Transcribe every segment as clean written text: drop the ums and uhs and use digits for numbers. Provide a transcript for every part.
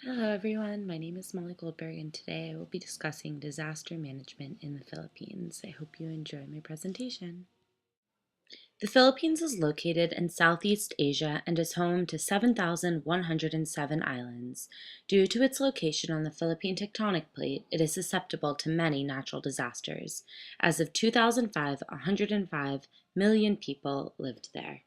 Hello everyone, my name is Molly Goldberg and today I will be discussing disaster management in the Philippines. I hope you enjoy my presentation. The Philippines is located in Southeast Asia and is home to 7,107 islands. Due to its location on the Philippine tectonic plate, it is susceptible to many natural disasters. As of 2005, 105 million people lived there.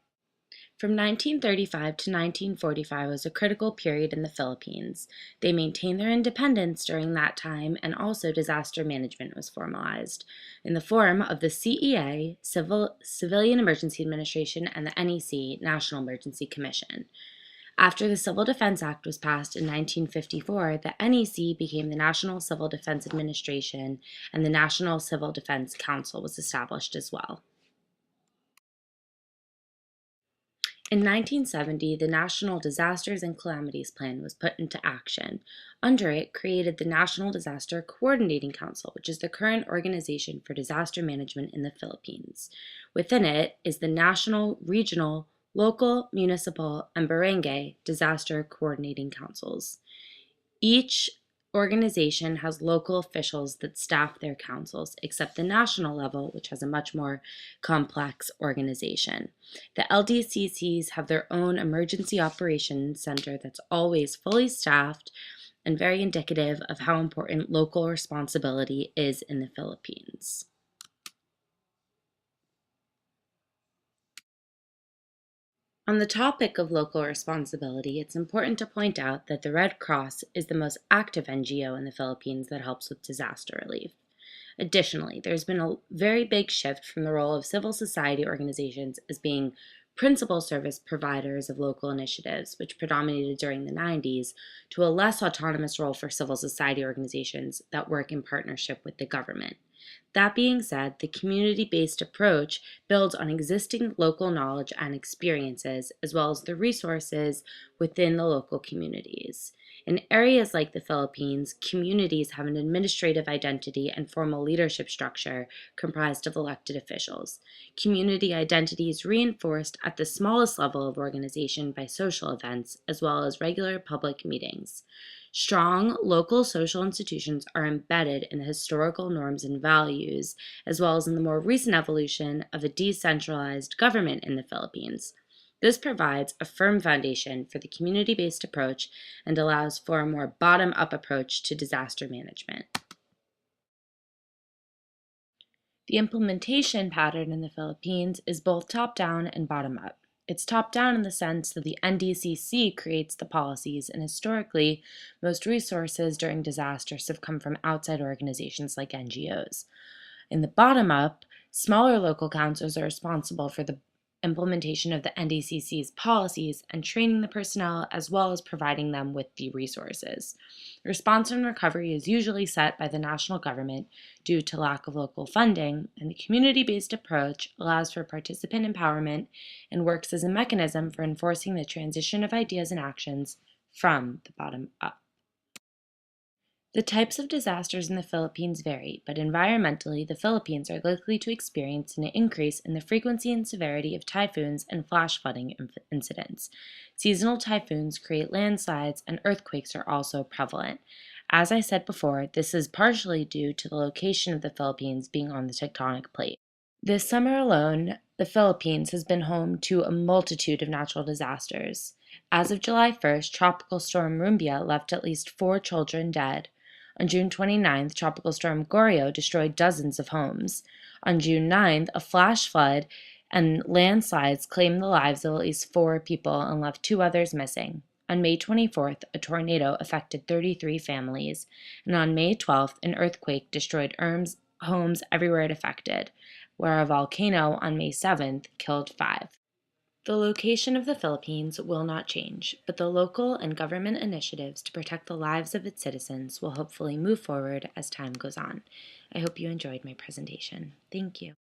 From 1935 to 1945 was a critical period in the Philippines. They maintained their independence during that time, and also disaster management was formalized in the form of the CEA, Civilian Emergency Administration, and the NEC, National Emergency Commission. After the Civil Defense Act was passed in 1954, the NEC became the National Civil Defense Administration, and the National Civil Defense Council was established as well. In 1970, the National Disasters and Calamities Plan was put into action. Under it, created the National Disaster Coordinating Council, which is the current organization for disaster management in the Philippines. Within it is the national, regional, local, municipal, and barangay disaster coordinating councils. Each organization has local officials that staff their councils, except the national level, which has a much more complex organization. The LDCCs have their own emergency operations center that's always fully staffed and very indicative of how important local responsibility is in the Philippines. On the topic of local responsibility, it's important to point out that the Red Cross is the most active NGO in the Philippines that helps with disaster relief. Additionally, there's been a very big shift from the role of civil society organizations as being principal service providers of local initiatives, which predominated during the 90s, to a less autonomous role for civil society organizations that work in partnership with the government. That being said, the community-based approach builds on existing local knowledge and experiences, as well as the resources within the local communities. In areas like the Philippines, communities have an administrative identity and formal leadership structure comprised of elected officials. Community identity is reinforced at the smallest level of organization by social events, as well as regular public meetings. Strong local social institutions are embedded in the historical norms and values, as well as in the more recent evolution of a decentralized government in the Philippines. This provides a firm foundation for the community-based approach and allows for a more bottom-up approach to disaster management. The implementation pattern in the Philippines is both top-down and bottom-up. It's top-down in the sense that the NDCC creates the policies, and historically, most resources during disasters have come from outside organizations like NGOs. In the bottom-up, smaller local councils are responsible for the implementation of the NDCC's policies and training the personnel, as well as providing them with the resources. Response and recovery is usually set by the national government due to lack of local funding, and the community-based approach allows for participant empowerment and works as a mechanism for enforcing the transition of ideas and actions from the bottom up. The types of disasters in the Philippines vary, but environmentally, the Philippines are likely to experience an increase in the frequency and severity of typhoons and flash flooding incidents. Seasonal typhoons create landslides, and earthquakes are also prevalent. As I said before, this is partially due to the location of the Philippines being on the tectonic plate. This summer alone, the Philippines has been home to a multitude of natural disasters. As of July 1st, Tropical Storm Rumbia left at least 4 children dead. On June 29th, Tropical Storm Goryeo destroyed dozens of homes. On June 9th, a flash flood and landslides claimed the lives of at least 4 people and left 2 others missing. On May 24th, a tornado affected 33 families, and on May 12th, an earthquake destroyed homes everywhere it affected, where a volcano on May 7th killed 5. The location of the Philippines will not change, but the local and government initiatives to protect the lives of its citizens will hopefully move forward as time goes on. I hope you enjoyed my presentation. Thank you.